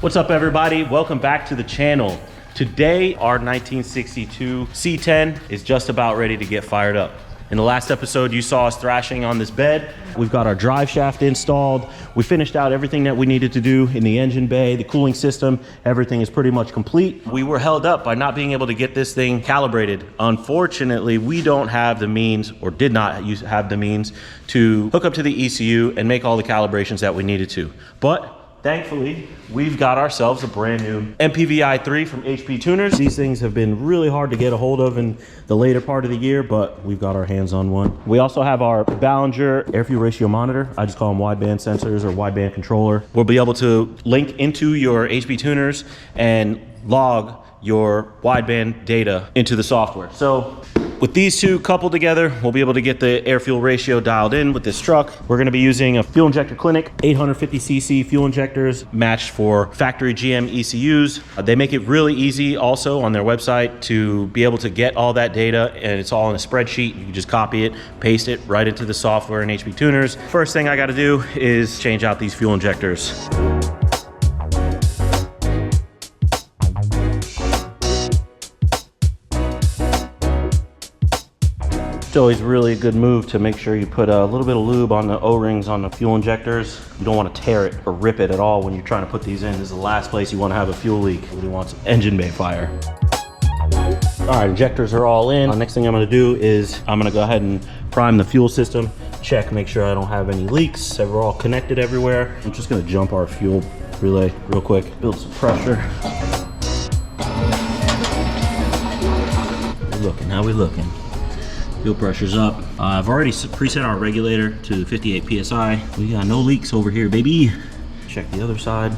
What's up, everybody? Welcome back to the channel. Today, our 1962 C10 is just about ready to get fired up. In the last episode, you saw us thrashing on this bed. We've got our drive shaft installed. We finished out everything that we needed to do in the engine bay, the cooling system. Everything is pretty much complete. We were held up by not being able to get this thing calibrated. Unfortunately, we don't have the means, or did not have the means, to hook up to the ECU and make all the calibrations that we needed to. But thankfully, we've got ourselves a brand new MPVI 3 from HP Tuners. These things have been really hard to get a hold of in the later part of the year, but we've got our hands on one. We also have our Ballinger air fuel ratio monitor. I just call them wideband sensors or wideband controller. We'll be able to link into your HP Tuners and log your wideband data into the software. So with these two coupled together, we'll be able to get the air fuel ratio dialed in with this truck. We're gonna be using a Fuel Injector Clinic 850cc fuel injectors matched for factory GM ECUs. They make it really easy also on their website to be able to get all that data, and it's all in a spreadsheet. You can just copy it, paste it right into the software in HP Tuners. First thing I gotta do is change out these fuel injectors. It's always really a good move to make sure you put a little bit of lube on the O-rings on the fuel injectors. You don't want to tear it or rip it at all when you're trying to put these in. This is the last place you want to have a fuel leak. Nobody wants engine bay fire. All right, injectors are all in. The next thing I'm going to do is I'm going to go ahead and prime the fuel system, check, make sure I don't have any leaks. So we're all connected everywhere. I'm just going to jump our fuel relay real quick, build some pressure. How we looking? Fuel pressure's up. I've already preset our regulator to 58 PSI. We got no leaks over here, baby. Check the other side.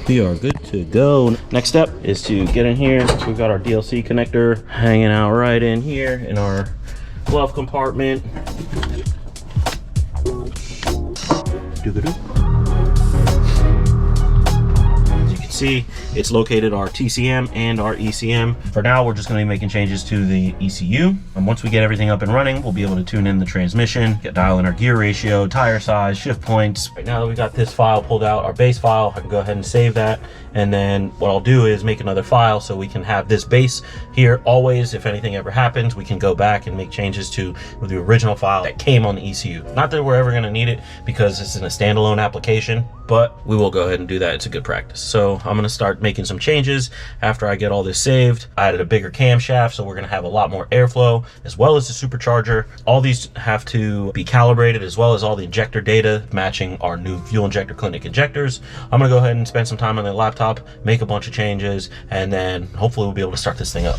We are good to go. Next step is to get in here. We've got our DLC connector hanging out right in here in our glove compartment. See, it's located our TCM and our ECM. For now, we're just going to be making changes to the ECU. And once we get everything up and running, we'll be able to tune in the transmission, dial in our gear ratio, tire size, shift points. Right now that we got this file pulled out, our base file, I can go ahead and save that. And then what I'll do is make another file so we can have this base here always. If anything ever happens, we can go back and make changes to the original file that came on the ECU. Not that we're ever going to need it because it's in a standalone application, but we will go ahead and do that. It's a good practice. So I'm going to start making some changes after I get all this saved. I added a bigger camshaft, so we're going to have a lot more airflow, as well as the supercharger. All these have to be calibrated, as well as all the injector data matching our new Fuel Injector Clinic injectors. I'm going to go ahead and spend some time on the laptop, make a bunch of changes, and then hopefully we'll be able to start this thing up.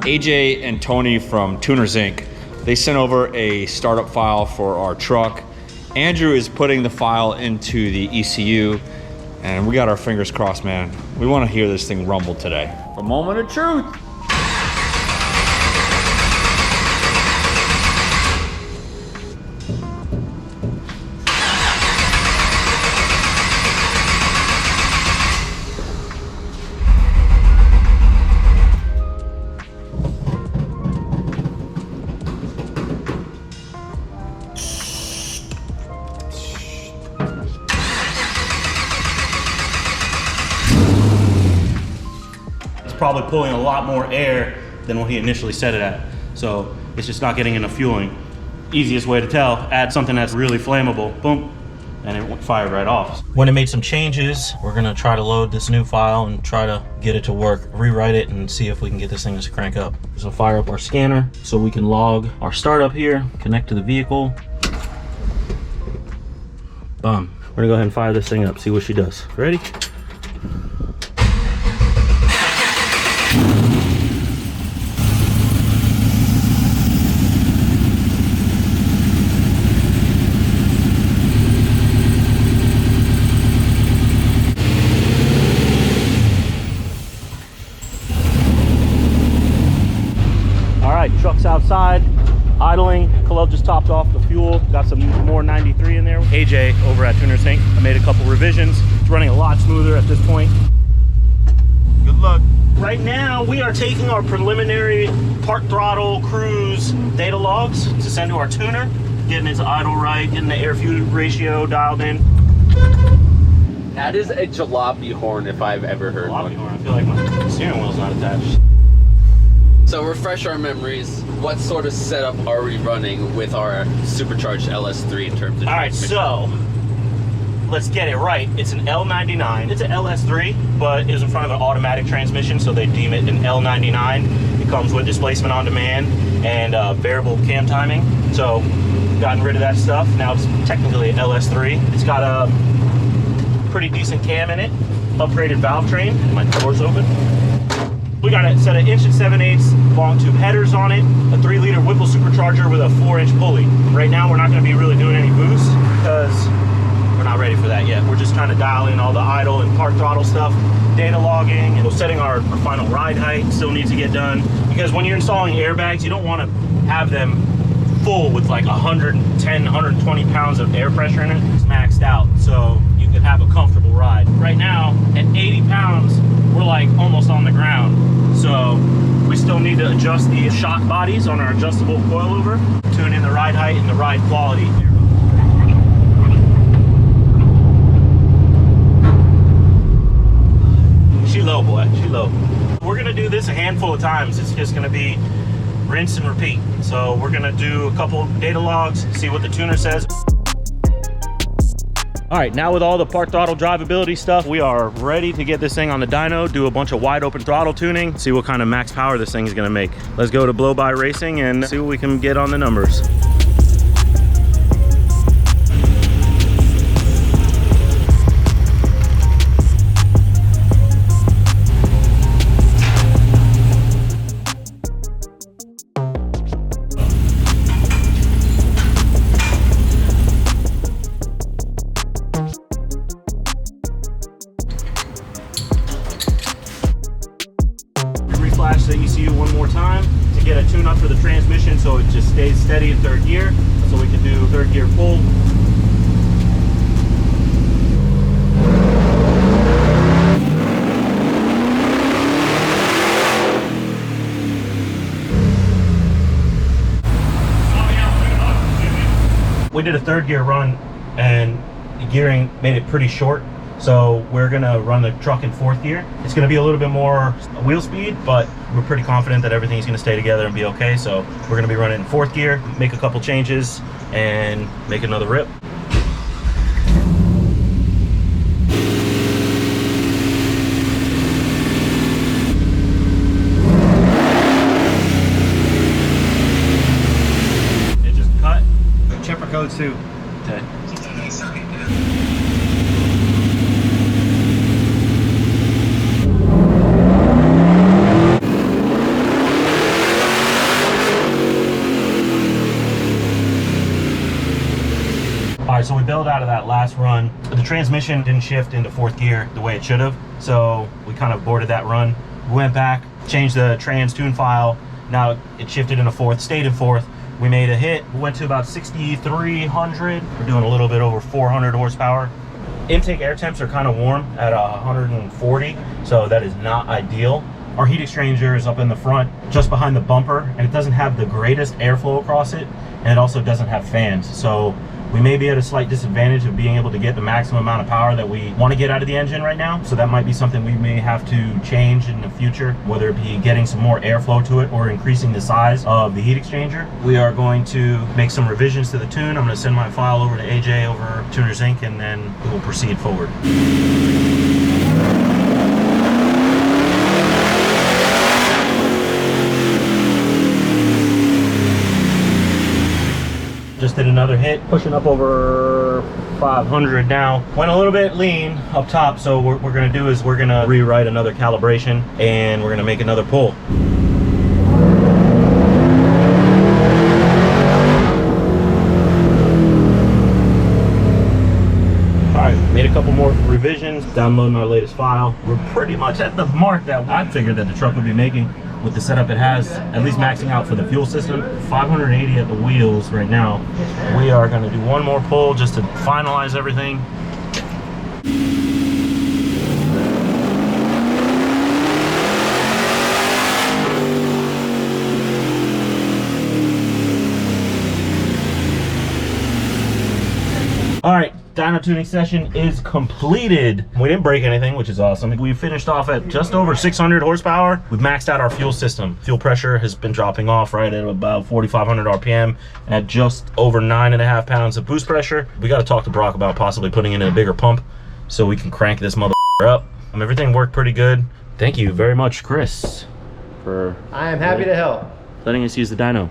AJ and Tony from Tuners Inc. They sent over a startup file for our truck. Andrew is putting the file into the ECU, and we got our fingers crossed, man. We want to hear this thing rumble today. A moment of truth. Probably pulling a lot more air than what he initially set it at. So it's just not getting enough fueling. Easiest way to tell, add something that's really flammable, boom, and it won't fire right off. When I made some changes, we're gonna try to load this new file and try to get it to work, rewrite it, and see if we can get this thing to crank up. So fire up our scanner so we can log our startup here, connect to the vehicle. Boom. We're gonna go ahead and fire this thing up, see what she does. Ready? Truck's outside, idling. Khalil just topped off the fuel. Got some more 93 in there. AJ over at Tuners Inc. I made a couple revisions. It's running a lot smoother at this point. Good luck. Right now, we are taking our preliminary park throttle cruise data logs to send to our tuner, getting his idle right, getting the air fuel ratio dialed in. That is a jalopy horn if I've ever heard one. Horn. I feel like my steering wheel's not attached. So refresh our memories. What sort of setup are we running with our supercharged LS3 in terms of All right, so let's get it right. It's an L99. It's an LS3, but it was in front of an automatic transmission, so they deem it an L99. It comes with displacement on demand and variable cam timing. So gotten rid of that stuff. Now it's technically an LS3. It's got a pretty decent cam in it. Upgraded valve train. My door's open. We got a set of 1 7/8" long tube headers on it, a 3-liter Whipple supercharger with a 4-inch pulley. Right now, we're not going to be really doing any boost because we're not ready for that yet. We're just trying to dial in all the idle and park throttle stuff, data logging, and setting our final ride height still needs to get done. Because when you're installing airbags, you don't want to have them full with like 110, 120 pounds of air pressure in it. It's maxed out, so you can have a comfortable ride. Right now, at 80 pounds, we're like almost on the ground. So we still need to adjust the shock bodies on our adjustable coilover, tune in the ride height and the ride quality. She low, boy, she low. We're gonna do this a handful of times. It's just gonna be rinse and repeat. So we're gonna do a couple data logs, see what the tuner says. All right, now with all the park throttle drivability stuff, we are ready to get this thing on the dyno, do a bunch of wide open throttle tuning, see what kind of max power this thing is gonna make. Let's go to blow by racing and see what we can get on the numbers. Flash the ECU one more time to get a tune up for the transmission so it just stays steady in 3rd gear, so we can do 3rd gear pull. We did a 3rd gear run and the gearing made it pretty short. So we're gonna run the truck in 4th gear. It's gonna be a little bit more wheel speed, but we're pretty confident that everything's gonna stay together and be okay. So we're gonna be running in 4th gear, make a couple changes, and make another rip. It just cut. Chipper code 2. Okay. All right, so we bailed out of that last run. The transmission didn't shift into 4th gear the way it should have, so we kind of aborted that run. We went back, changed the trans tune file. Now it shifted into 4th, stayed in 4th. We made a hit, we went to about 6,300. We're doing a little bit over 400 horsepower. Intake air temps are kind of warm at 140, so that is not ideal. Our heat exchanger is up in the front, just behind the bumper, and it doesn't have the greatest airflow across it, and it also doesn't have fans. So we may be at a slight disadvantage of being able to get the maximum amount of power that we want to get out of the engine right now. So that might be something we may have to change in the future, whether it be getting some more airflow to it or increasing the size of the heat exchanger. We are going to make some revisions to the tune. I'm going to send my file over to AJ over Tuners Inc. and then we'll proceed forward. Just did another hit, pushing up over 500 now. Went a little bit lean up top, so what we're gonna do is we're gonna rewrite another calibration and we're gonna make another pull. Made a couple more revisions, downloading our latest file. We're pretty much at the mark that I figured that the truck would be making with the setup it has, at least maxing out for the fuel system. 580 at the wheels right now. We are gonna do one more pull just to finalize everything. All right, dyno dyno tuning session is completed. We didn't break anything, which is awesome. We finished off at just over 600 horsepower. We've maxed out our fuel system. Fuel pressure has been dropping off right at about 4,500 RPM at just over 9.5 pounds of boost pressure. We got to talk to Brock about possibly putting in a bigger pump so we can crank this mother up. Everything worked pretty good. Thank you very much, Chris, for I am happy to help. letting us use the dyno.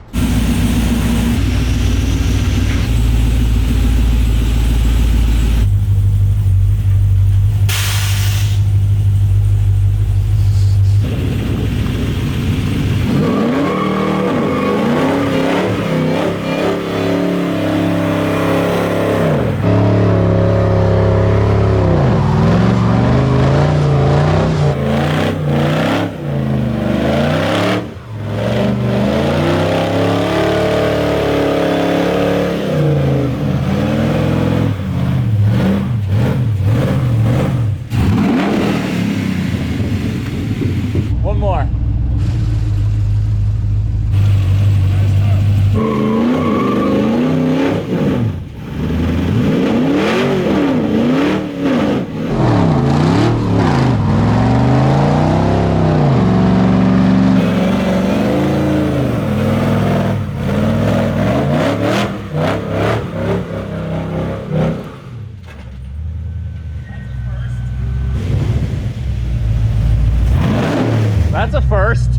One more. That's a first.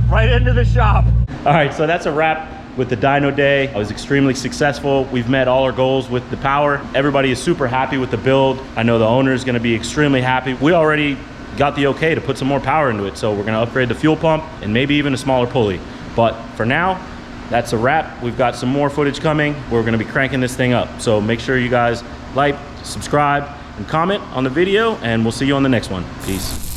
Right into the shop. All right, so that's a wrap with the dyno day. I was extremely successful. We've met all our goals with the power. Everybody is super happy with the build. I know the owner is gonna be extremely happy. We already got the okay to put some more power into it, so we're gonna upgrade the fuel pump and maybe even a smaller pulley. But for now, that's a wrap. We've got some more footage coming. We're gonna be cranking this thing up. So make sure you guys like, subscribe, and comment on the video, and we'll see you on the next one. Peace.